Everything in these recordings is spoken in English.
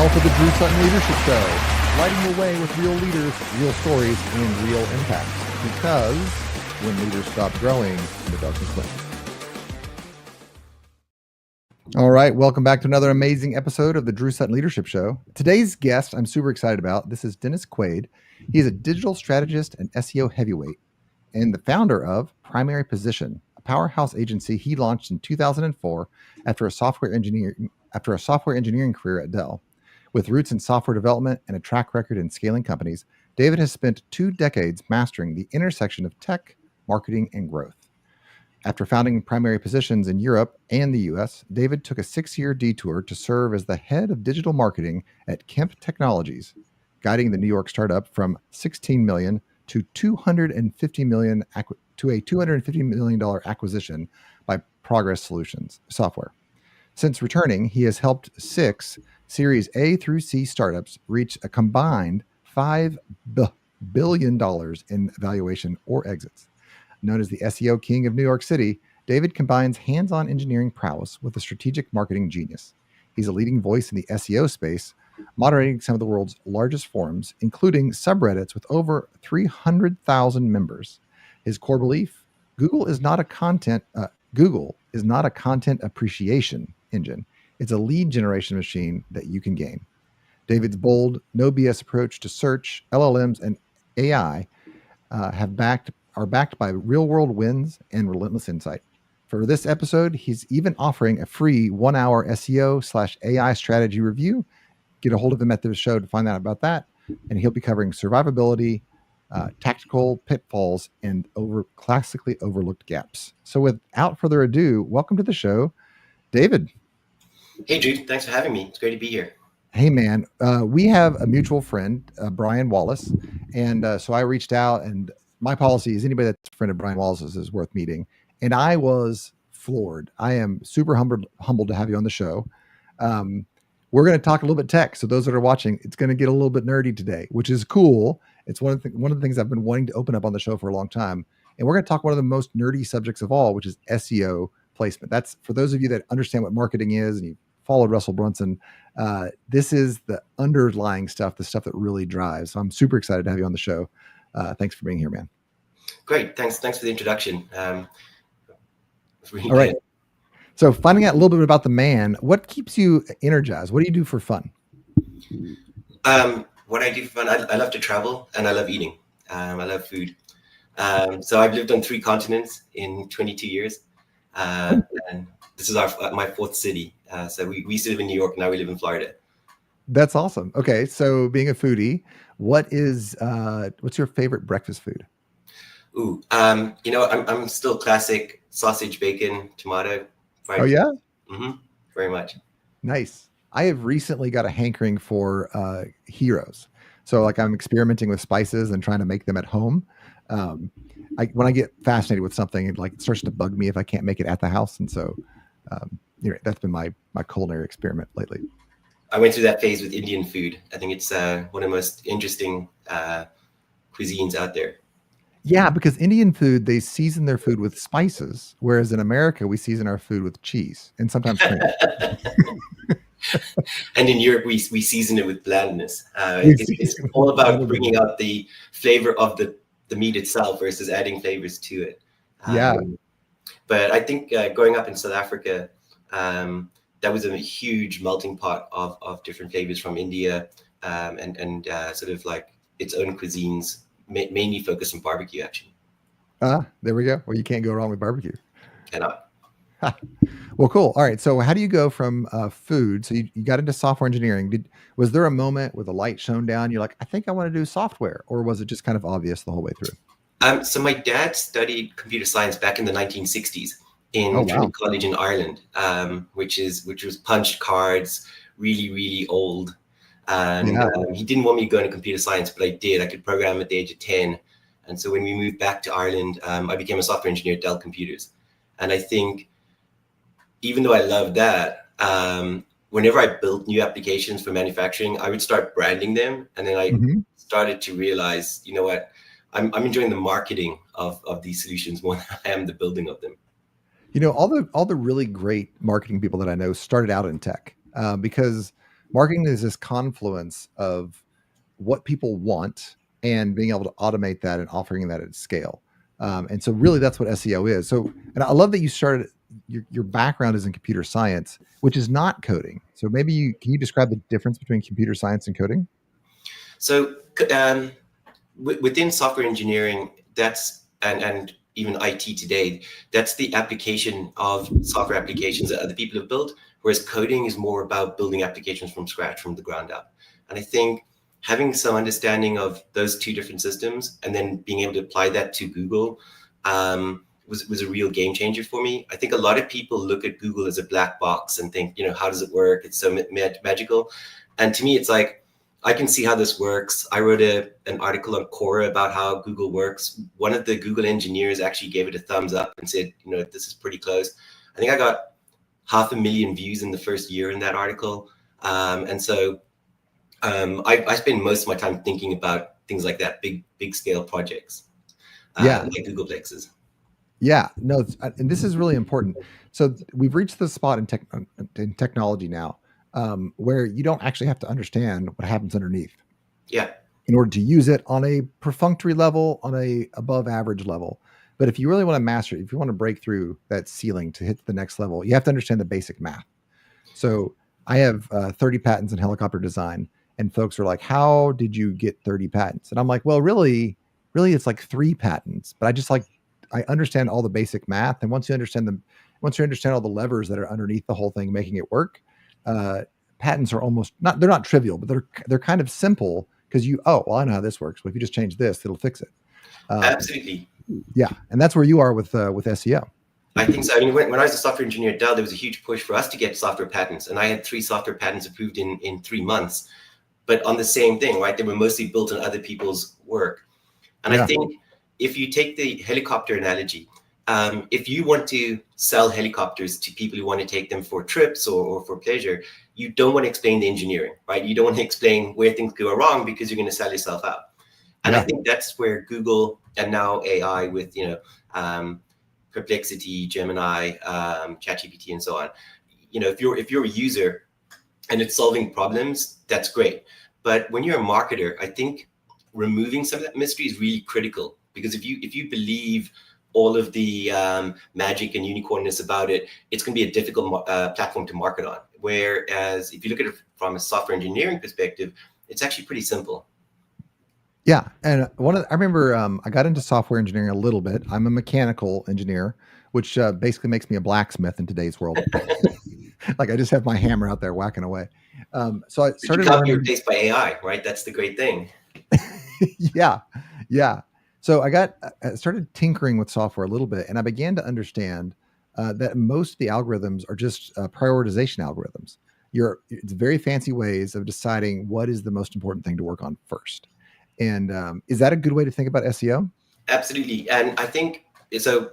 to the Drew Sutton Leadership Show, lighting the way with real leaders, real stories, and real impacts. Because when leaders stop growing, the darkness wins. All right, welcome back to another amazing episode of the Drew Sutton Leadership Show. Today's guest I'm super excited about. This is David Quaid. He's a digital strategist and SEO heavyweight and the founder of Primary Position, a powerhouse agency he launched in 2004 after a software engineering career at Dell. With roots in software development and a track record in scaling companies, David has spent 2 decades mastering the intersection of tech, marketing, and growth. After founding Primary Positions in Europe and the US, David took a 6-year detour to serve as the head of digital marketing at Kemp Technologies, guiding the New York startup from $16 million to $250 million to a $250 million acquisition by Progress Solutions Software. Since returning, he has helped 6 Series A through C startups reach a combined $5 billion in valuation or exits. Known as the SEO king of New York City, David combines hands-on engineering prowess with a strategic marketing genius. He's a leading voice in the SEO space, moderating some of the world's largest forums, including subreddits with over 300,000 members. His core belief: Google is not a content appreciation engine. It's a lead generation machine that you can game. David's bold, no BS approach to search, LLMs, and AI are backed by real-world wins and relentless insight. For this episode, he's even offering a free 1-hour SEO/AI strategy review. Get a hold of him at the show to find out about that. And he'll be covering survivability, tactical pitfalls, and classically overlooked gaps. So without further ado, welcome to the show, David. Hey, Drew. Thanks for having me. It's great to be here. Hey, man. We have a mutual friend, Brian Wallace. And so I reached out, and my policy is anybody that's a friend of Brian Wallace's is worth meeting. And I was floored. I am super humbled to have you on the show. We're going to talk a little bit tech. So those that are watching, it's going to get a little bit nerdy today, which is cool. It's one of the things I've been wanting to open up on the show for a long time. And we're going to talk one of the most nerdy subjects of all, which is SEO placement. That's for those of you that understand what marketing is and you followed Russell Brunson. This is the underlying stuff, the stuff that really drives. So I'm super excited to have you on the show. Thanks for being here, man. Great. Thanks for the introduction. Really all right. So finding out a little bit about the man, what keeps you energized? What do you do for fun? What I do for fun, I love to travel and I love eating. I love food. So I've lived on 3 continents in 22 years. And this is my 4th city. So we used to live in New York. Now we live in Florida. That's awesome. Okay. So being a foodie, what's your favorite breakfast food? Ooh, I'm still classic sausage, bacon, tomato. Fried. Oh yeah? Mm-hmm. Very much. Nice. I have recently got a hankering for heroes. So like I'm experimenting with spices and trying to make them at home. When I get fascinated with something, it starts to bug me if I can't make it at the house. And so, that's been my culinary experiment lately. I went through that phase with Indian food. I think it's one of the most interesting cuisines out there. Yeah, because Indian food, they season their food with spices, whereas in America, we season our food with cheese and sometimes cream. And in Europe, we season it with blandness. It's all about bringing out the flavor of the meat itself versus adding flavors to it. Yeah. But I think growing up in South Africa, that was a huge melting pot of different flavors from India and sort of like its own cuisines, mainly focused on barbecue, actually. There we go. Well, you can't go wrong with barbecue. Cannot. Well, cool. All right. So how do you go from food? So you got into software engineering. Was there a moment where the light shone down? You're like, I think I want to do software, or was it just kind of obvious the whole way through? So my dad studied computer science back in the 1960s in Trinity College in Ireland, which was punched cards, really, really old. And he didn't want me to go into computer science, but I did. I could program at the age of 10. And so when we moved back to Ireland, I became a software engineer at Dell Computers. And I think even though I loved that, whenever I built new applications for manufacturing, I would start branding them. And then I started to realize, you know what, I'm enjoying the marketing of these solutions more than I am the building of them. You know, all the really great marketing people that I know started out in tech because marketing is this confluence of what people want and being able to automate that and offering that at scale. And so really that's what SEO is. So, and I love that you started, your background is in computer science, which is not coding. So maybe can you describe the difference between computer science and coding? So within software engineering, and even IT today, that's the application of software applications that other people have built, whereas coding is more about building applications from scratch, from the ground up. And I think having some understanding of those two different systems and then being able to apply that to Google was a real game changer for me. I think a lot of people look at Google as a black box and think, how does it work? It's so magical. And to me, it's like, I can see how this works. I wrote an article on Quora about how Google works. One of the Google engineers actually gave it a thumbs up and said, this is pretty close. I think I got 500,000 views in the first year in that article. And so I spend most of my time thinking about things like that, big scale projects, like Googleplexes. Yeah, no, and this is really important. So we've reached the spot in technology now where you don't actually have to understand what happens underneath. Yeah. In order to use it on a perfunctory level, on a above average level. But if you really want to master it, if you want to break through that ceiling to hit the next level, you have to understand the basic math. So I have 30 patents in helicopter design, and folks are like, how did you get 30 patents? And I'm like, well, really it's like 3 patents, but I understand all the basic math. And once you understand all the levers that are underneath the whole thing, making it work, patents are they're not trivial, but they're kind of simple because I know how this works. Well, if you just change this, it'll fix it. Absolutely. Yeah. And that's where you are with SEO. I think so. I mean, when I was a software engineer at Dell, there was a huge push for us to get software patents. And I had 3 software patents approved in 3 months, but on the same thing, right? They were mostly built on other people's work. And I think if you take the helicopter analogy, if you want to sell helicopters to people who want to take them for trips or for pleasure, you don't want to explain the engineering, right? You don't want to explain where things go wrong because you're going to sell yourself out. And I think that's where Google and now AI with, Perplexity, Gemini, ChatGPT, and so on. If you're a user and it's solving problems, that's great. But when you're a marketer, I think removing some of that mystery is really critical, because if you believe all of the magic and unicornness about it, it's going to be a difficult platform to market on. Whereas if you look at it from a software engineering perspective, it's actually pretty simple. Yeah. And I remember I got into software engineering a little bit. I'm a mechanical engineer, which basically makes me a blacksmith in today's world. Like I just have my hammer out there whacking away. So I started you can't be replaced by AI, right? That's the great thing. Yeah. So I started tinkering with software a little bit, and I began to understand that most of the algorithms are just prioritization algorithms. It's very fancy ways of deciding what is the most important thing to work on first. And is that a good way to think about SEO? Absolutely. And I think so.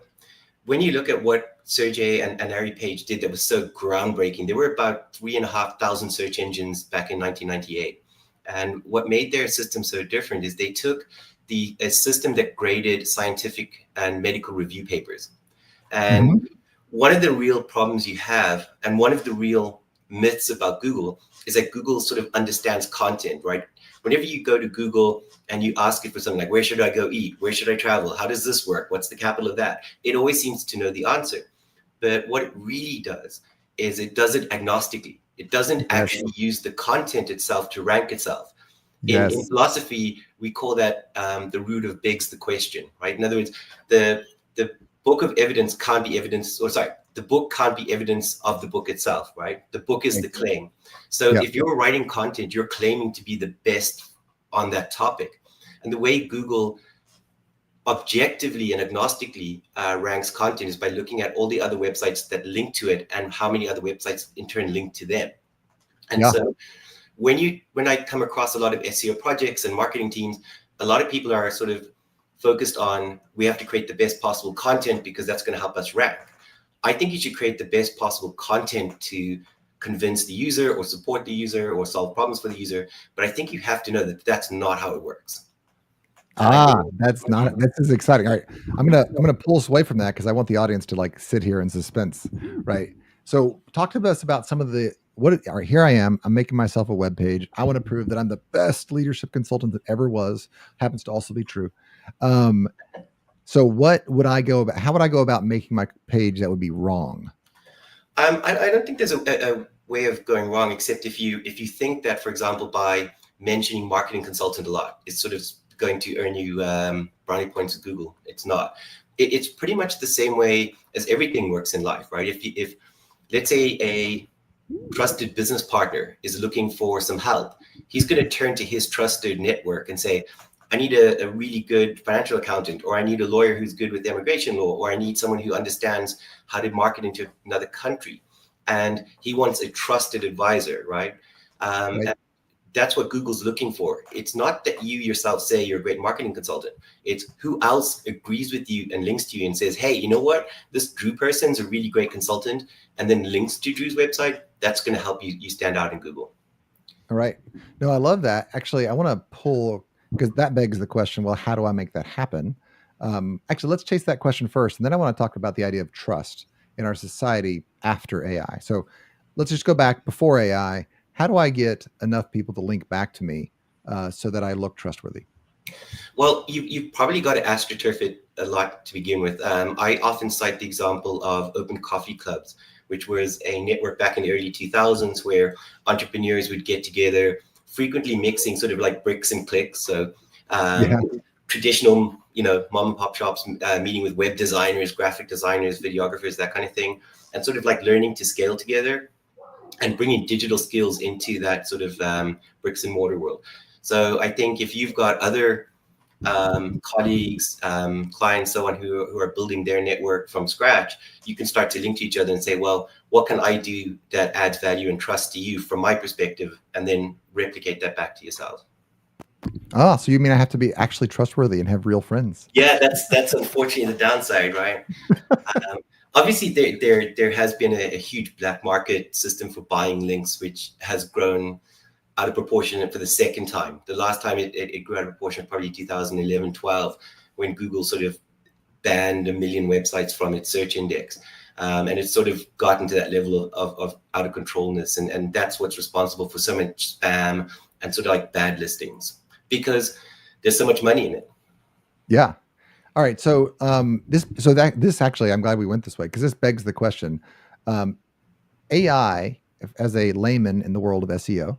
When you look at what Sergey and Larry Page did that was so groundbreaking, there were about 3,500 search engines back in 1998. And what made their system so different is they took a system that graded scientific and medical review papers. And one of the real problems you have, and one of the real myths about Google, is that Google sort of understands content, right? Whenever you go to Google and you ask it for something like, where should I go eat? Where should I travel? How does this work? What's the capital of that? It always seems to know the answer. But what it really does is it does it agnostically. It doesn't actually use the content itself to rank itself. In philosophy, we call that the root of begs the question, right? In other words, the book of evidence can't be evidence, the book can't be evidence of the book itself, right? The book is the claim. So if you're writing content, you're claiming to be the best on that topic. And the way Google objectively and agnostically ranks content is by looking at all the other websites that link to it and how many other websites in turn link to them. And so when I come across a lot of SEO projects and marketing teams, a lot of people are sort of focused on, we have to create the best possible content because that's going to help us rank. I think you should create the best possible content to convince the user or support the user or solve problems for the user. But I think you have to know that that's not how it works. This is exciting. All right. I'm gonna pull us away from that because I want the audience to sit here in suspense. Right. So talk to us about some of the all right, here I am. I'm making myself a web page. I want to prove that I'm the best leadership consultant that ever was. Happens to also be true. So what would I go about? How would I go about making my page that would be wrong? I don't think there's a way of going wrong, except if you think that, for example, by mentioning marketing consultant a lot, it's sort of going to earn you brownie points with Google. It's not. It's pretty much the same way as everything works in life, right? If let's say a trusted business partner is looking for some help, he's going to turn to his trusted network and say, I need a really good financial accountant, or I need a lawyer who's good with immigration law, or I need someone who understands how to market into another country. And he wants a trusted advisor, right? Right. And that's what Google's looking for. It's not that you yourself say you're a great marketing consultant. It's who else agrees with you and links to you and says, hey, you know what? This Drew person's a really great consultant, and then links to Drew's website. That's going to help you stand out in Google. All right. No, I love that. Actually, I want to pull, because that begs the question, well, how do I make that happen? Actually, let's chase that question first. And then I want to talk about the idea of trust in our society after AI. So let's just go back before AI. How do I get enough people to link back to me so that I look trustworthy? Well, you've probably got to astroturf it a lot to begin with. I often cite the example of open coffee clubs, which was a network back in the early 2000s where entrepreneurs would get together, frequently mixing sort of like bricks and clicks. So traditional, mom and pop shops meeting with web designers, graphic designers, videographers, that kind of thing, and sort of like learning to scale together and bringing digital skills into that sort of bricks and mortar world. So I think if you've got other colleagues, clients, so on, who are building their network from scratch, you can start to link to each other and say, well, what can I do that adds value and trust to you from my perspective, and then replicate that back to yourselves. Oh, so you mean I have to be actually trustworthy and have real friends? Yeah, that's unfortunately the downside, right? Obviously, there has been a huge black market system for buying links, which has grown out of proportion for the second time. The last time it grew out of proportion, probably 2011, 12, when Google sort of banned 1 million websites from its search index. And it's sort of gotten to that level of out of controlness. And that's what's responsible for so much spam and sort of like bad listings, because there's so much money in it. Yeah. All right. So this actually, I'm glad we went this way, because this begs the question. AI, as a layman in the world of SEO,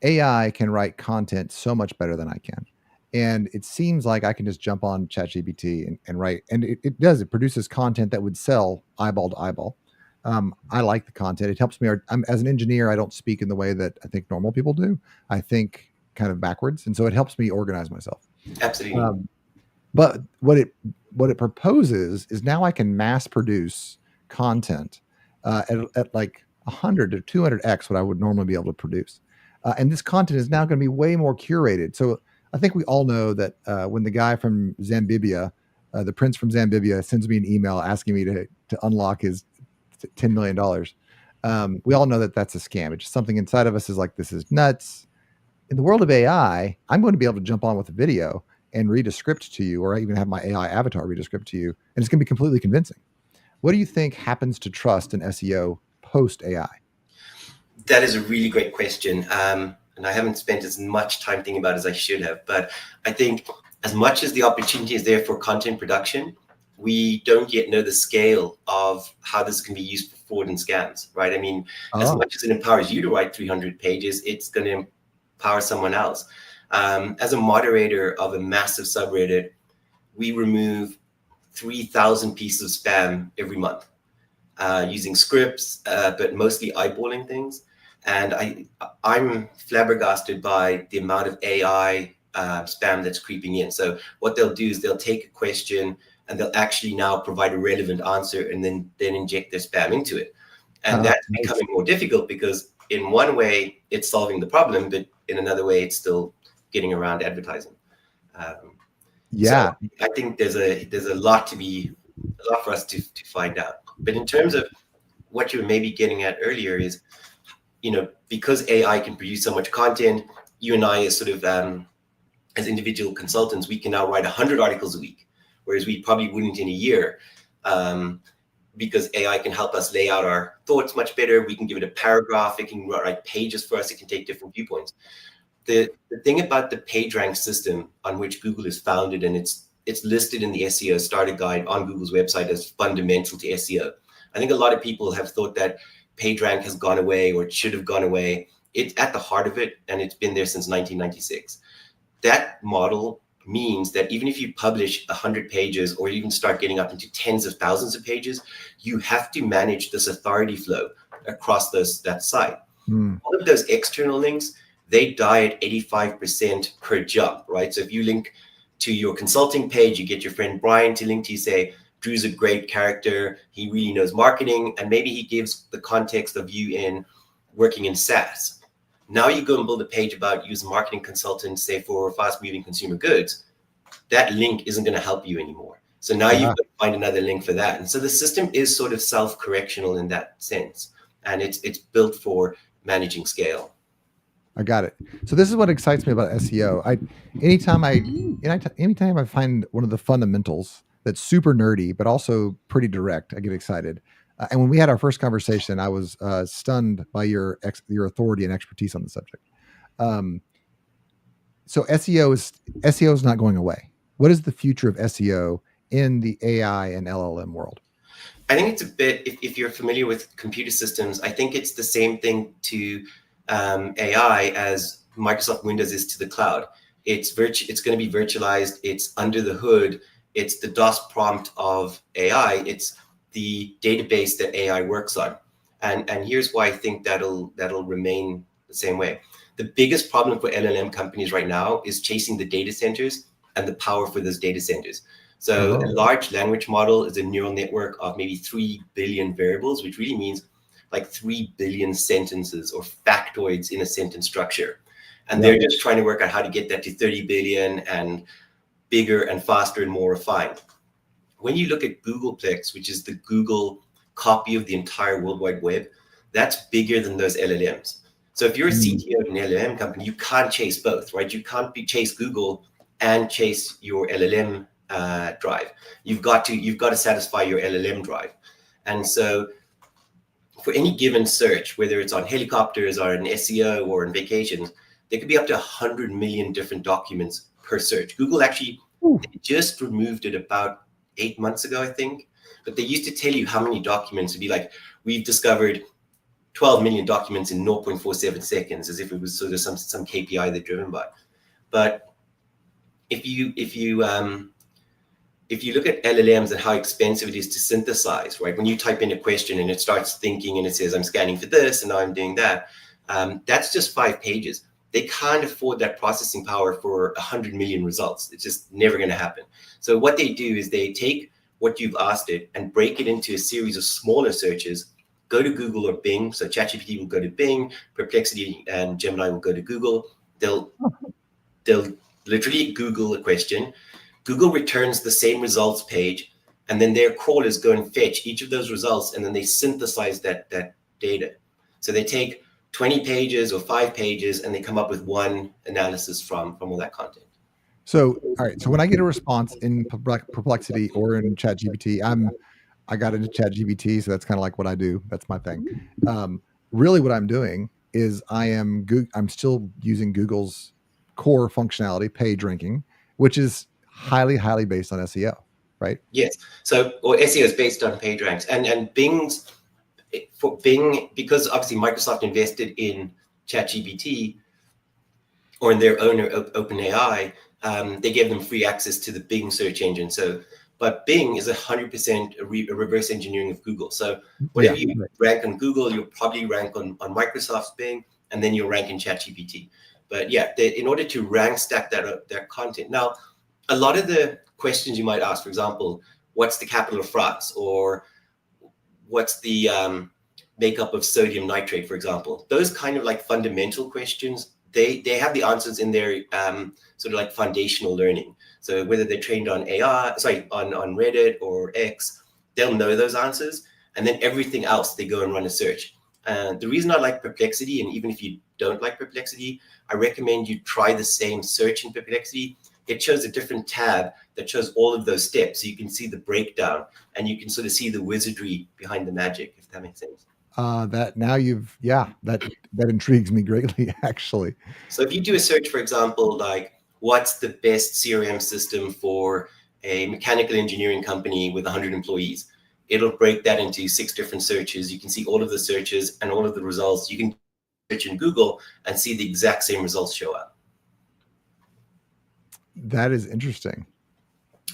AI can write content so much better than I can. And it seems like I can just jump on ChatGPT and write, and it does. It produces content that would sell eyeball to eyeball. I like the content. It helps me. As an engineer, I don't speak in the way that I think normal people do. I think kind of backwards. And so it helps me organize myself. Absolutely. But what it proposes is now I can mass produce content at like 100 to 200x what I would normally be able to produce. And this content is now going to be way more curated. So I think we all know that when the guy from Zambibia, the prince from Zambibia, sends me an email asking me to unlock his $10 million, we all know that that's a scam. It's just something inside of us is like, this is nuts. In the world of AI, I'm going to be able to jump on with a video and read a script to you, or I even have my AI avatar read a script to you, and it's going to be completely convincing. What do you think happens to trust in SEO post AI? That is a really great question. And I haven't spent as much time thinking about it as I should have. But I think as much as the opportunity is there for content production, we don't yet know the scale of how this can be used for fraud and scams, right? I mean, as much as it empowers you to write 300 pages, it's going to empower someone else. As a moderator of a massive subreddit, we remove 3,000 pieces of spam every month using scripts, but mostly eyeballing things. And I'm flabbergasted by the amount of AI spam that's creeping in. So what they'll do is they'll take a question and they'll actually now provide a relevant answer and then inject their spam into it. And that's becoming more difficult because in one way it's solving the problem, but in another way it's still getting around advertising. So I think there's a lot for us to find out. But in terms of what you were maybe getting at earlier is, because AI can produce so much content, you and I as sort of as individual consultants, we can now write 100 articles a week, whereas we probably wouldn't in a year. because AI can help us lay out our thoughts much better. We can give it a paragraph. It can write pages for us. It can take different viewpoints. The thing about the PageRank system on which Google is founded, and it's listed in the SEO starter guide on Google's website as fundamental to SEO. I think a lot of people have thought that PageRank has gone away or it should have gone away. It's at the heart of it, and it's been there since 1996. That model means that even if you publish 100 pages or even start getting up into tens of thousands of pages, you have to manage this authority flow across that site. All of those external links, they die at 85% per jump, right? So if you link to your consulting page, you get your friend Brian to link to you, say, Drew's a great character, he really knows marketing, and maybe he gives the context of you in working in SaaS. Now you go and build a page about using marketing consultants, say for fast-moving consumer goods. That link isn't going to help you anymore. So now you've got to find another link for that. And so the system is sort of self-correctional in that sense. And it's built for managing scale. I got it. So this is what excites me about SEO. Anytime I find one of the fundamentals that's super nerdy, but also pretty direct, I get excited. And when we had our first conversation, I was stunned by your authority and expertise on the subject. So SEO is not going away. What is the future of SEO in the AI and LLM world? I think it's a bit, if you're familiar with computer systems, I think it's the same thing to AI as Microsoft Windows is to the cloud. It's going to be virtualized. It's under the hood. It's the DOS prompt of AI. It's the database that AI works on. And here's why I think that'll remain the same way. The biggest problem for LLM companies right now is chasing the data centers and the power for those data centers. So a large language model is a neural network of maybe 3 billion variables, which really means like 3 billion sentences or factoids in a sentence structure. And they're just trying to work out how to get that to 30 billion and bigger and faster and more refined. When you look at Googleplex, which is the Google copy of the entire World Wide Web, that's bigger than those LLMs. So if you're a CTO of an LLM company, you can't chase both, right? You can't chase Google and chase your LLM drive. You've got to satisfy your LLM drive. And so for any given search, whether it's on helicopters or in SEO or in vacations, there could be up to 100 million different documents per search. Google actually just removed it about 8 months ago, I think. But they used to tell you how many documents. It'd be like, we've discovered 12 million documents in 0.47 seconds, as if it was sort of some KPI they're driven by. But if you look at LLMs and how expensive it is to synthesize, right? When you type in a question and it starts thinking and it says, I'm scanning for this and now I'm doing that, that's just 5 pages. They can't afford that processing power for 100 million results. It's just never going to happen. So what they do is they take what you've asked it and break it into a series of smaller searches. Go to Google or Bing. So ChatGPT will go to Bing, Perplexity and Gemini will go to Google. They'll literally Google a question. Google returns the same results page, and then their crawlers go and fetch each of those results, and then they synthesize that data. So they take 20 pages or 5 pages, and they come up with one analysis from all that content. So, all right. So when I get a response in Perplexity or in ChatGPT, I got into ChatGPT, so that's kind of like what I do. That's my thing. Really, what I'm doing is I'm still using Google's core functionality, page ranking, which is highly based on SEO, right? Yes. So, or SEO is based on page ranks, and Bing's for Bing, because obviously Microsoft invested in ChatGPT or in their owner OpenAI, they gave them free access to the Bing search engine. So, but Bing is 100% a reverse engineering of Google. So whatever you rank on Google, you'll probably rank on Microsoft's Bing, and then you'll rank in ChatGPT. But yeah, in order to rank stack their content. Now, a lot of the questions you might ask, for example, what's the capital of France, or what's the makeup of sodium nitrate, for example, those kind of like fundamental questions, they have the answers in their sort of like foundational learning. So whether they're trained on on Reddit or X, they'll know those answers. And then everything else, they go and run a search. The reason I like Perplexity, and even if you don't like Perplexity, I recommend you try the same search in Perplexity, it shows a different tab that shows all of those steps. So you can see the breakdown and you can sort of see the wizardry behind the magic, if that makes sense. That intrigues me greatly, actually. So if you do a search, for example, like what's the best CRM system for a mechanical engineering company with 100 employees, it'll break that into 6 different searches. You can see all of the searches and all of the results. You can search in Google and see the exact same results show up. That is interesting.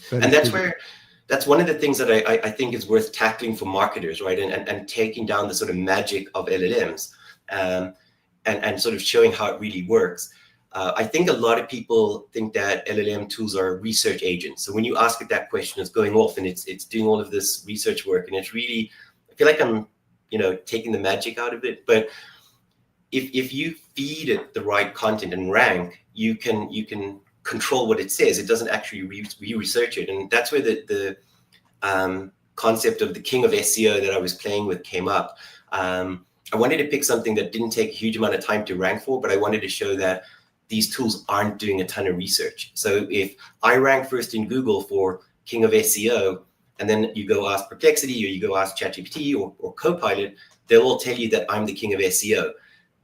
That's one of the things that I think is worth tackling for marketers, right? And taking down the sort of magic of LLMs and sort of showing how it really works. I think a lot of people think that LLM tools are research agents. So when you ask it that question, it's going off and it's doing all of this research work, and it's really, I feel like I'm, taking the magic out of it. But if you feed it the right content and rank, you can control what it says. It doesn't actually re-research it, and that's where the concept of the king of SEO that I was playing with came up. I wanted to pick something that didn't take a huge amount of time to rank for, but I wanted to show that these tools aren't doing a ton of research. So if I rank first in Google for king of SEO, and then you go ask Perplexity or you go ask ChatGPT or Copilot, they'll all tell you that I'm the king of SEO.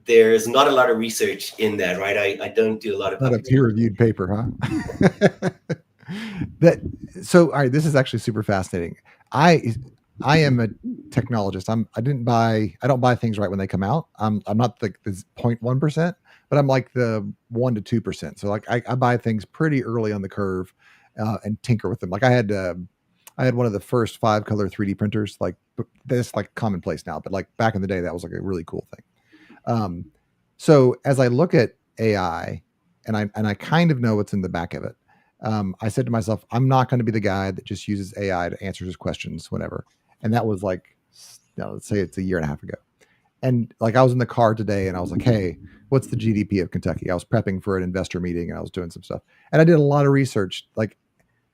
There's not a lot of research in that, right? I don't do a lot of not a peer-reviewed paper, huh? All right, this is actually super fascinating. I am a technologist. I don't buy things right when they come out. I'm not the 0.1%, but I'm like the 1 to 2%. So like I buy things pretty early on the curve and tinker with them. Like I had one of the first 5-color 3D printers. Like that's like commonplace now, but like back in the day, that was like a really cool thing. So as I look at AI and I kind of know what's in the back of it, I said to myself, I'm not going to be the guy that just uses AI to answer his questions whenever. And that was like, let's say it's a year and a half ago. And like, I was in the car today and I was like, hey, what's the GDP of Kentucky? I was prepping for an investor meeting and I was doing some stuff. And I did a lot of research, like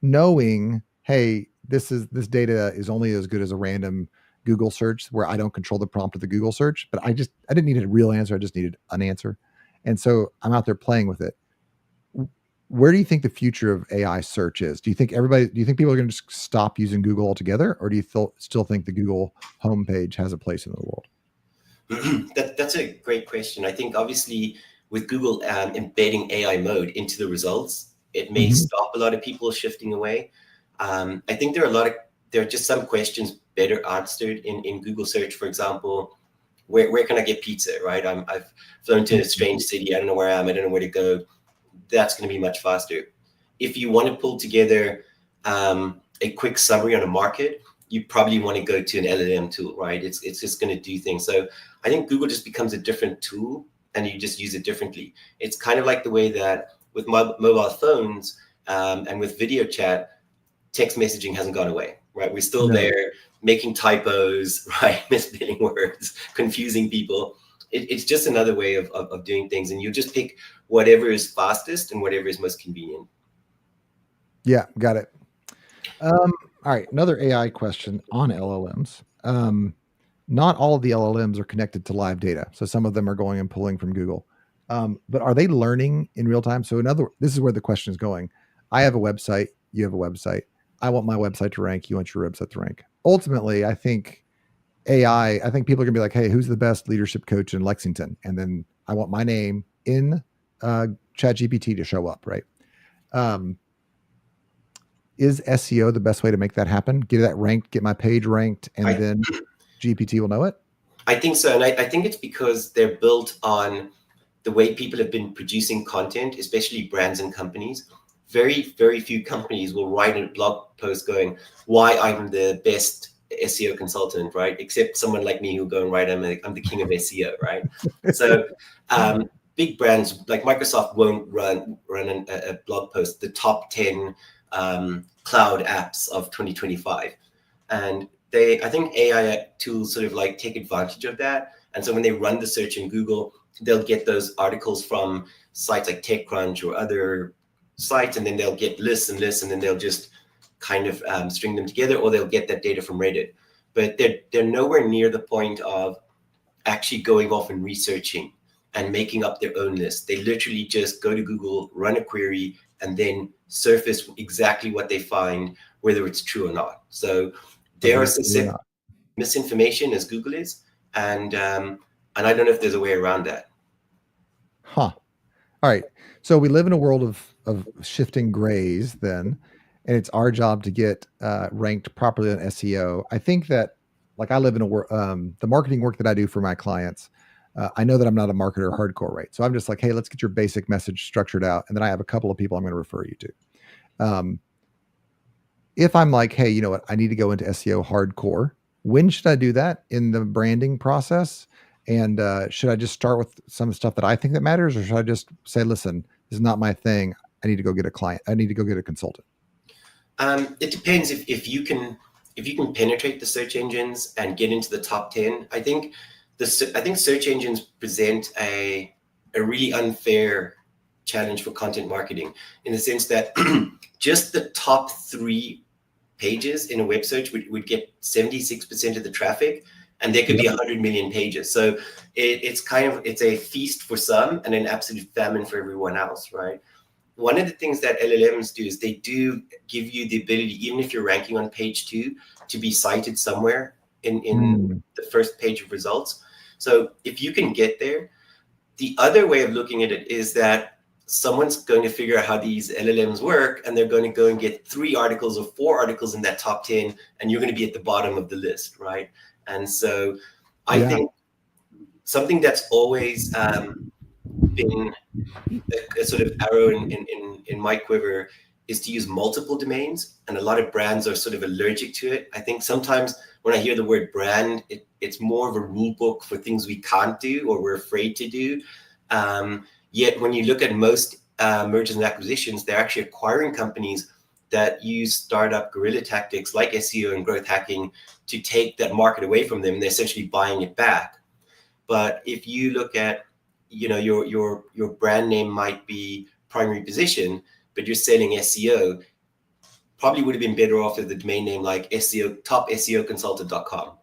knowing, hey, this data is only as good as a random Google search where I don't control the prompt of the Google search, but I didn't need a real answer. I just needed an answer. And so I'm out there playing with it. Where do you think the future of AI search is? Do you think people are going to just stop using Google altogether? Or do you still think the Google homepage has a place in the world? That's a great question. I think obviously with Google embedding AI mode into the results, it may stop a lot of people shifting away. I think there are just some questions better answered in Google search. For example, where can I get pizza, right? I've flown to a strange city. I don't know where I am. I don't know where to go. That's going to be much faster. If you want to pull together a quick summary on a market, you probably want to go to an LLM tool, right? It's just going to do things. So I think Google just becomes a different tool and you just use it differently. It's kind of like the way that with mobile phones and with video chat, text messaging hasn't gone away, right? We're still there making typos, right? Misspelling words, confusing people. It's just another way of doing things. And you just pick whatever is fastest and whatever is most convenient. Yeah, got it. All right, another AI question on LLMs. Not all of the LLMs are connected to live data. So some of them are going and pulling from Google. But are they learning in real time? So this is where the question is going. I have a website, you have a website. I want my website to rank, you want your website to rank. Ultimately, I think people are gonna be like, hey, who's the best leadership coach in Lexington? And then I want my name in ChatGPT to show up, right? Is SEO the best way to make that happen? Get that ranked, get my page ranked, and then GPT will know it? I think so. And I think it's because they're built on the way people have been producing content, especially brands and companies. Very, very few companies will write a blog post going, why I'm the best SEO consultant, right? Except someone like me who'll go and write, I'm the king of SEO, right? So big brands like Microsoft won't run a blog post, the top 10 cloud apps of 2025. And I think AI tools sort of like take advantage of that. And so when they run the search in Google, they'll get those articles from sites like TechCrunch or other sites, and then they'll get lists and lists, and then they'll just kind of string them together, or they'll get that data from Reddit. But they're nowhere near the point of actually going off and researching. and making up their own list. They literally just go to Google, run a query, and then surface exactly what they find, whether it's true or not. So they are susceptible to misinformation, as Google is, and I don't know if there's a way around that. Huh. All right. So we live in a world of shifting grays then, and it's our job to get ranked properly on SEO. I think that, like, I live in the marketing work that I do for my clients. I know that I'm not a marketer hardcore, right? So I'm just like, hey, let's get your basic message structured out. And then I have a couple of people I'm going to refer you to. If I'm like, hey, you know what, I need to go into SEO hardcore, when should I do that in the branding process? And should I just start with some stuff that I think that matters? Or should I just say, listen, this is not my thing. I need to go get a client. I need to go get a consultant. It depends if you can penetrate the search engines and get into the top 10. I think search engines present a really unfair challenge for content marketing, in the sense that just the top 3 pages in a web search would get 76% of the traffic, and there could be 100 million pages. So it's a feast for some and an absolute famine for everyone else, right? One of the things that LLMs do is they do give you the ability, even if you're ranking on page 2, to be cited somewhere in the first page of results. So if you can get there, the other way of looking at it is that someone's going to figure out how these LLMs work, and they're going to go and get 3 articles or 4 articles in that top 10, and you're going to be at the bottom of the list, right? And so I think something that's always been a sort of arrow in my quiver is to use multiple domains, and a lot of brands are sort of allergic to it. I think sometimes when I hear the word brand, it's more of a rule book for things we can't do or we're afraid to do. Yet when you look at most mergers and acquisitions, they're actually acquiring companies that use startup guerrilla tactics like SEO and growth hacking to take that market away from them, and they're essentially buying it back. But if you look at, your brand name might be primary position, but you're selling SEO, probably would have been better off with the domain name like SEO, topseoconsultant.com.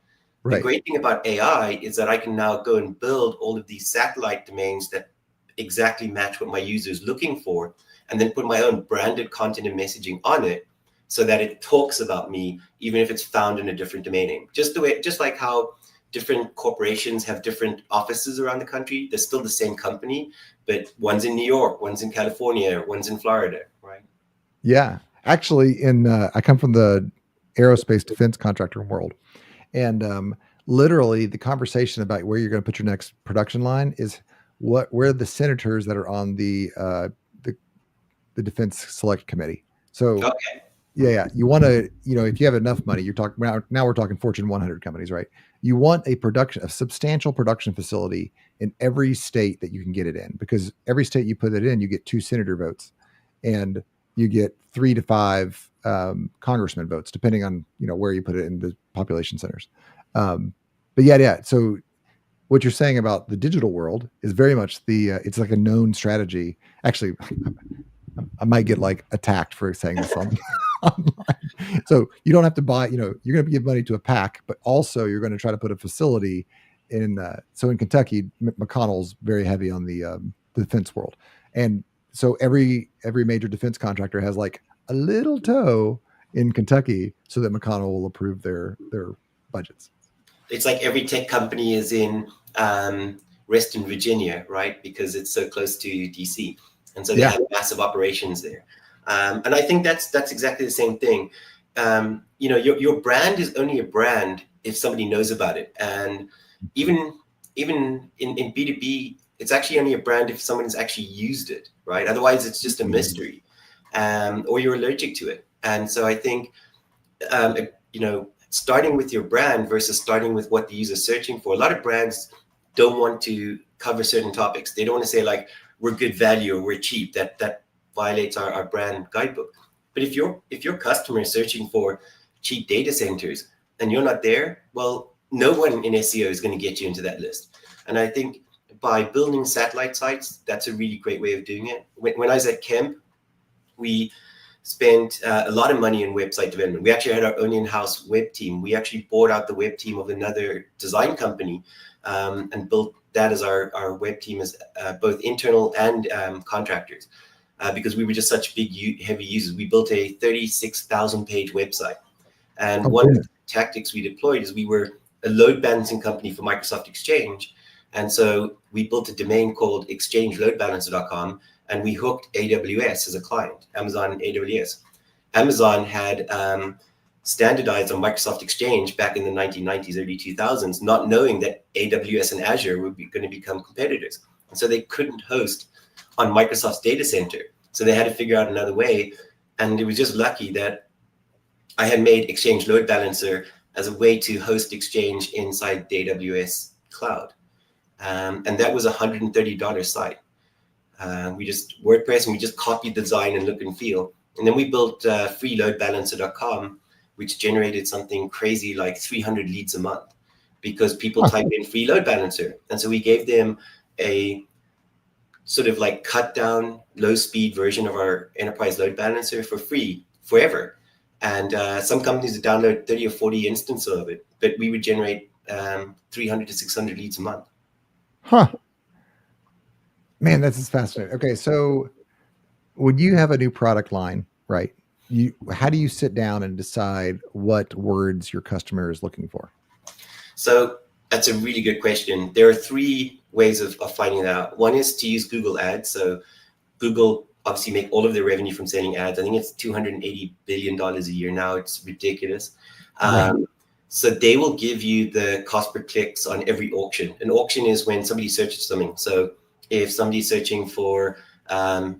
Right. The great thing about AI is that I can now go and build all of these satellite domains that exactly match what my user is looking for, and then put my own branded content and messaging on it so that it talks about me, even if it's found in a different domain name. Just like how different corporations have different offices around the country, they're still the same company, but one's in New York, one's in California, one's in Florida, right? Yeah. Actually, I come from the aerospace defense contractor world, and literally the conversation about where you're going to put your next production line is where the senators that are on the defense select committee. So yeah, you want to, if you have enough money, you're talking now we're talking Fortune 100 companies, right? You want a substantial production facility in every state that you can get it in, because every state you put it in, you get 2 senator votes, and you get 3 to 5 congressman votes, depending on where you put it in the population centers. But yeah. So what you're saying about the digital world is very much it's like a known strategy. Actually, I might get like attacked for saying this online. So you don't have to buy, you're going to give money to a PAC, but also you're going to try to put a facility in. So in Kentucky, McConnell's very heavy on the defense world. And so every major defense contractor has like a little toe in Kentucky so that McConnell will approve their budgets. It's like every tech company is in Reston, Virginia, right? Because it's so close to DC. And so they have massive operations there. And I think that's exactly the same thing. Your brand is only a brand if somebody knows about it. And even in B2B, it's actually only a brand if someone has actually used it, right? Otherwise, it's just a mystery, or you're allergic to it. And so I think, starting with your brand versus starting with what the user's searching for. A lot of brands don't want to cover certain topics. They don't want to say like, we're good value or we're cheap. That violates our brand guidebook. But if your customer is searching for cheap data centers and you're not there, well, no one in SEO is going to get you into that list. And I think by building satellite sites, that's a really great way of doing it. When I was at Kemp, we spent a lot of money in website development. We actually had our own in-house web team. We actually bought out the web team of another design company and built that as our web team as both internal and contractors because we were just such big, heavy users. We built a 36,000 page website. And one of the tactics we deployed is we were a load balancing company for Microsoft Exchange. And so we built a domain called exchangeloadbalancer.com, and we hooked AWS as a client, Amazon AWS. Amazon had standardized on Microsoft Exchange back in the 1990s, early 2000s, not knowing that AWS and Azure were going to become competitors. And so they couldn't host on Microsoft's data center. So they had to figure out another way. And it was just lucky that I had made Exchange Load Balancer as a way to host Exchange inside the AWS cloud. And that was a $130 site. We just WordPress, and we just copied the design and look and feel. And then we built freeloadbalancer.com, which generated something crazy like 300 leads a month because people type in free load balancer. And so we gave them a sort of like cut down, low speed version of our enterprise load balancer for free forever. And some companies would download 30 or 40 instances of it, but we would generate 300 to 600 leads a month. Huh. Man, this is fascinating. Okay, so when you have a new product line, right? How do you sit down and decide what words your customer is looking for? So that's a really good question. There are three ways of finding that out. One is to use Google Ads. So Google obviously make all of their revenue from selling ads. I think it's $280 billion a year now. It's ridiculous. So they will give you the cost per clicks on every auction. An auction is when somebody searches something. So if somebody's searching for, a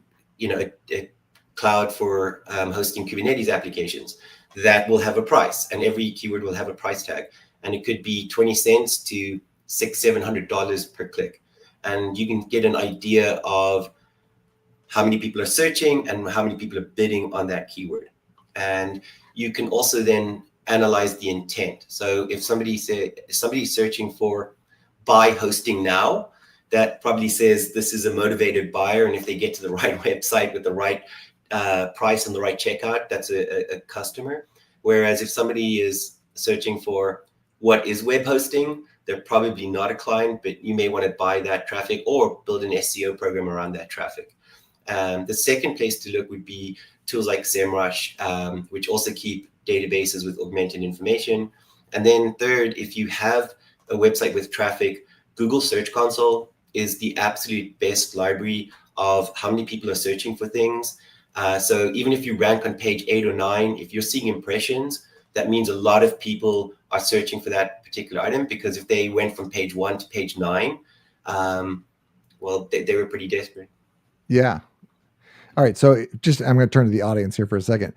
cloud for hosting Kubernetes applications, that will have a price, and every keyword will have a price tag. And it could be 20 cents to $600-700 per click. And you can get an idea of how many people are searching and how many people are bidding on that keyword. And you can also then analyze the intent. So if somebody's searching for buy hosting now, that probably says this is a motivated buyer. And if they get to the right website with the right price and the right checkout, that's a customer. Whereas if somebody is searching for what is web hosting, they're probably not a client, but you may want to buy that traffic or build an SEO program around that traffic. The second place to look would be tools like SEMrush, which also keep databases with augmented information. And then third, if you have a website with traffic, Google Search Console is the absolute best library of how many people are searching for things. So even if you rank on page 8 or 9, if you're seeing impressions, that means a lot of people are searching for that particular item, because if they went from page 1 to page 9, well, they were pretty desperate. Yeah. All right. So I'm going to turn to the audience here for a second.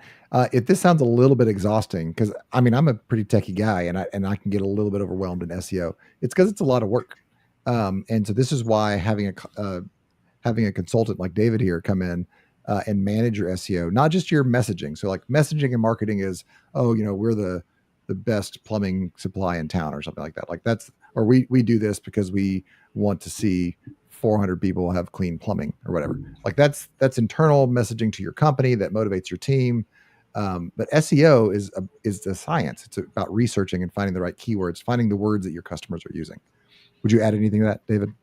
If this sounds a little bit exhausting, because I'm a pretty techie guy and I can get a little bit overwhelmed in SEO. It's because it's a lot of work. And so this is why having a consultant like David here come in and manage your SEO, not just your messaging. So like messaging and marketing is, we're the best plumbing supply in town or something like that. Like or we do this because we want to see 400 people have clean plumbing or whatever. Like that's internal messaging to your company that motivates your team. But SEO is the science. It's about researching and finding the right keywords, finding the words that your customers are using. Would you add anything to that, David?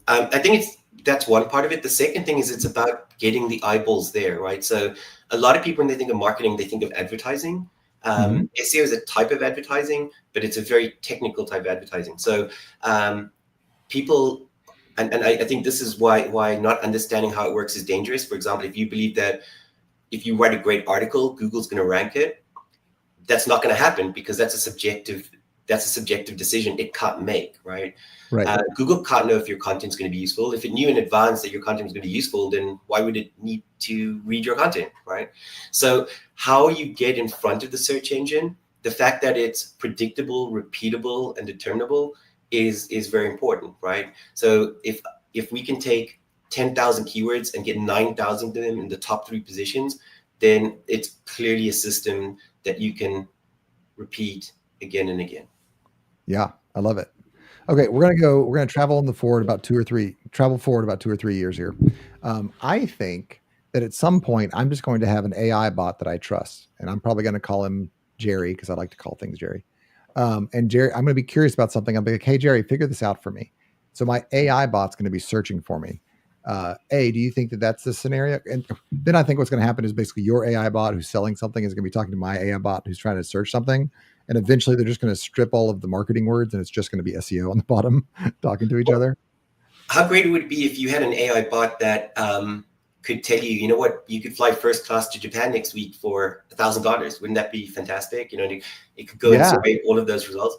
I think that's one part of it. The second thing is it's about getting the eyeballs there, right? So a lot of people, when they think of marketing, they think of advertising. SEO is a type of advertising, but it's a very technical type of advertising. So people, and I think this is why not understanding how it works is dangerous. For example, if you believe that if you write a great article, Google's going to rank it, that's not going to happen, because that's a subjective decision it can't make, right? Right. Google can't know if your content's going to be useful. If it knew in advance that your content was going to be useful, then why would it need to read your content, right? So how you get in front of the search engine, the fact that it's predictable, repeatable, and determinable is very important, right? So if we can take 10,000 keywords and get 9,000 of them in the top 3 positions, then it's clearly a system that you can repeat again and again. Yeah, I love it. Okay, we're gonna travel forward about 2 or 3 years here. I think that at some point I'm just going to have an AI bot that I trust, and I'm probably going to call him Jerry because I like to call things Jerry. And Jerry, I'm going to be curious about something. I'll be like, hey, Jerry, figure this out for me. So my AI bot's going to be searching for me. Do you think that that's the scenario? And then I think what's going to happen is basically your AI bot who's selling something is going to be talking to my AI bot who's trying to search something. And eventually they're just going to strip all of the marketing words and it's just going to be SEO on the bottom talking to each other. How great it would be if you had an AI bot that could tell you, you know what, you could fly first class to Japan next week for $1,000. Wouldn't that be fantastic? You know, it could go and survey all of those results.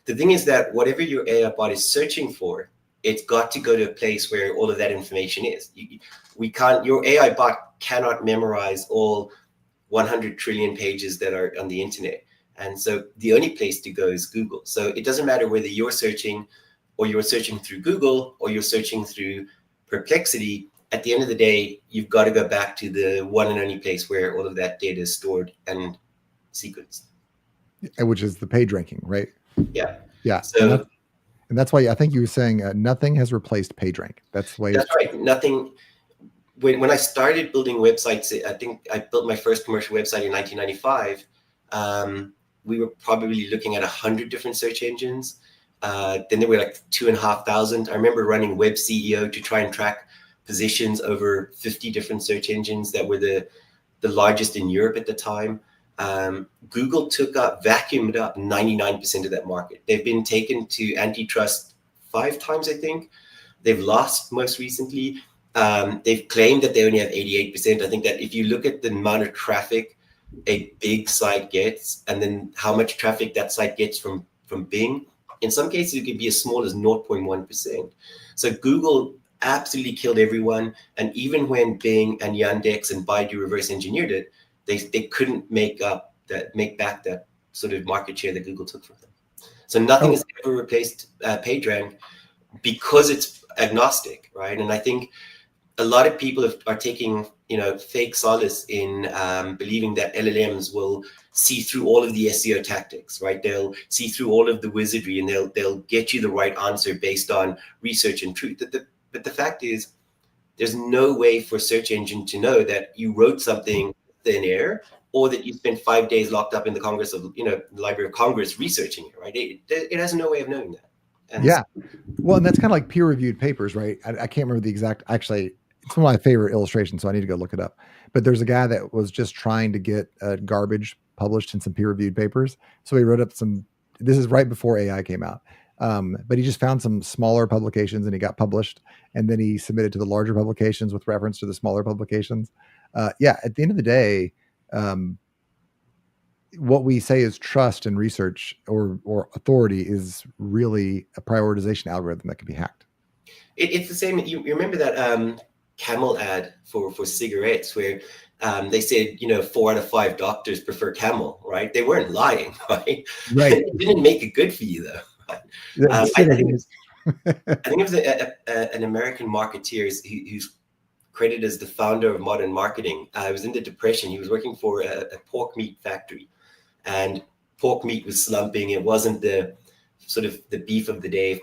The thing is that whatever your AI bot is searching for, it's got to go to a place where all of that information is. Your AI bot cannot memorize all 100 trillion pages that are on the internet. And so the only place to go is Google. So it doesn't matter whether you're searching or you're searching through Google or you're searching through Perplexity. At the end of the day, you've got to go back to the one and only place where all of that data is stored and sequenced. Which is the page ranking, right? Yeah. Yeah. So, and that's why I think you were saying nothing has replaced PageRank. That's the way. That's right. Nothing. When I started building websites, I think I built my first commercial website in 1995. We were probably looking at 100 different search engines. Then there were like 2,500. I remember running Web CEO to try and track positions over 50 different search engines that were the largest in Europe at the time. Google vacuumed up 99% of that market. They've been taken to antitrust 5 times, I think. They've lost most recently. They've claimed that they only have 88%. I think that if you look at the amount of traffic a big site gets, and then how much traffic that site gets from Bing, in some cases it could be as small as 0.1%. So Google absolutely killed everyone. And even when Bing and Yandex and Baidu reverse engineered it, they couldn't make back that sort of market share that Google took from them. So nothing has ever replaced PageRank because it's agnostic, right? And I think a lot of people are taking fake solace in believing that LLMs will see through all of the SEO tactics, right? They'll see through all of the wizardry and they'll get you the right answer based on research and truth. But the fact is, there's no way for a search engine to know that you wrote something thin air or that you spent 5 days locked up in the Library of Congress researching it, right? It has no way of knowing that. And well, and that's kind of like peer-reviewed papers, right? I can't remember the exact, actually, it's one of my favorite illustrations, so I need to go look it up. But there's a guy that was just trying to get garbage published in some peer-reviewed papers. So he wrote up this is right before AI came out. But he just found some smaller publications and he got published. And then he submitted to the larger publications with reference to the smaller publications. At the end of the day, what we say is trust and research or authority is really a prioritization algorithm that can be hacked. It's the same. You remember that Camel ad for cigarettes where they said 4 out of 5 doctors prefer Camel, right? They weren't lying, right? It didn't make it good for you though. I think it was an American marketeer who's credited as the founder of modern marketing. He was in the Depression. He was working for a pork meat factory, and pork meat was slumping. It wasn't the sort of the beef of the day,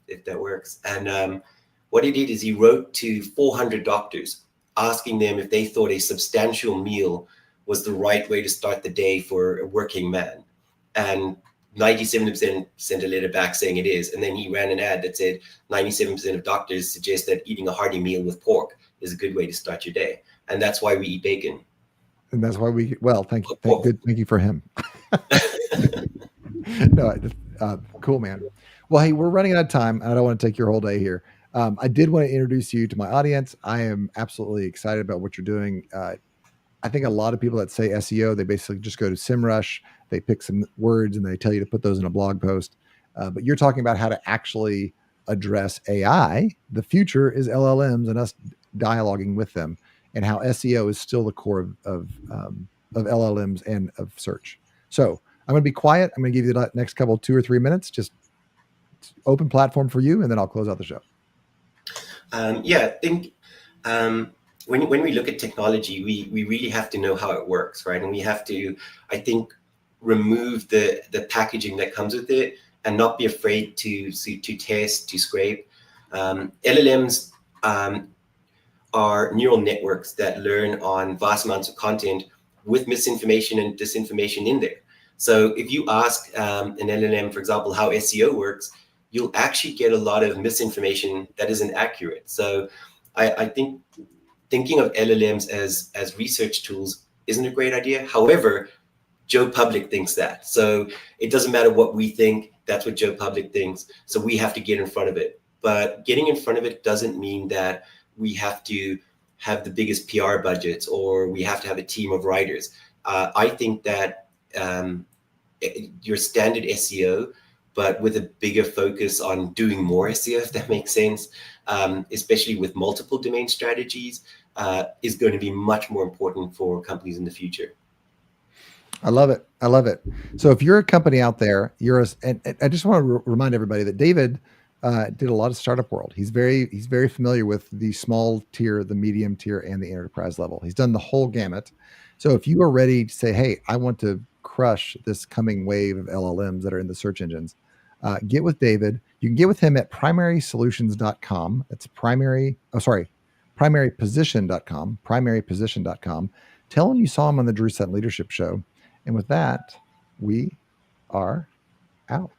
if that works. And what he did is he wrote to 400 doctors asking them if they thought a substantial meal was the right way to start the day for a working man. And 97% sent a letter back saying it is. And then he ran an ad that said 97% of doctors suggest that eating a hearty meal with pork is a good way to start your day. And that's why we eat bacon. And that's why thank you. Thank you for him. Cool, man. Well, hey, we're running out of time. I don't want to take your whole day here. I did want to introduce you to my audience. I am absolutely excited about what you're doing. I think a lot of people that say SEO, they basically just go to SEMrush, they pick some words and they tell you to put those in a blog post. But you're talking about how to actually address AI. The future is LLMs and us dialoguing with them, and how SEO is still the core of LLMs and of search. So I'm going to be quiet. I'm going to give you the next 2 or 3 minutes, just open platform for you, and then I'll close out the show. I think when we look at technology, we really have to know how it works, right? And we have to, I think, remove the packaging that comes with it and not be afraid to test, to scrape. LLMs are are neural networks that learn on vast amounts of content with misinformation and disinformation in there. So if you ask an LLM, for example, how SEO works, you'll actually get a lot of misinformation that isn't accurate. So I think thinking of LLMs as research tools isn't a great idea. However, Joe Public thinks that. So it doesn't matter what we think, that's what Joe Public thinks. So we have to get in front of it. But getting in front of it doesn't mean that we have to have the biggest PR budgets or we have to have a team of writers. I think that your standard SEO, but with a bigger focus on doing more SEO, if that makes sense, especially with multiple domain strategies, is going to be much more important for companies in the future. I love it. I love it. So if you're a company out there, and I just want to remind everybody that David did a lot of startup world. He's very familiar with the small tier, the medium tier, and the enterprise level. He's done the whole gamut. So if you are ready to say, hey, I want to crush this coming wave of LLMs that are in the search engines, get with David. You can get with him at primarysolutions.com. That's primaryposition.com, primaryposition.com. Tell him you saw him on the Drew Sutton Leadership Show. And with that, we are out.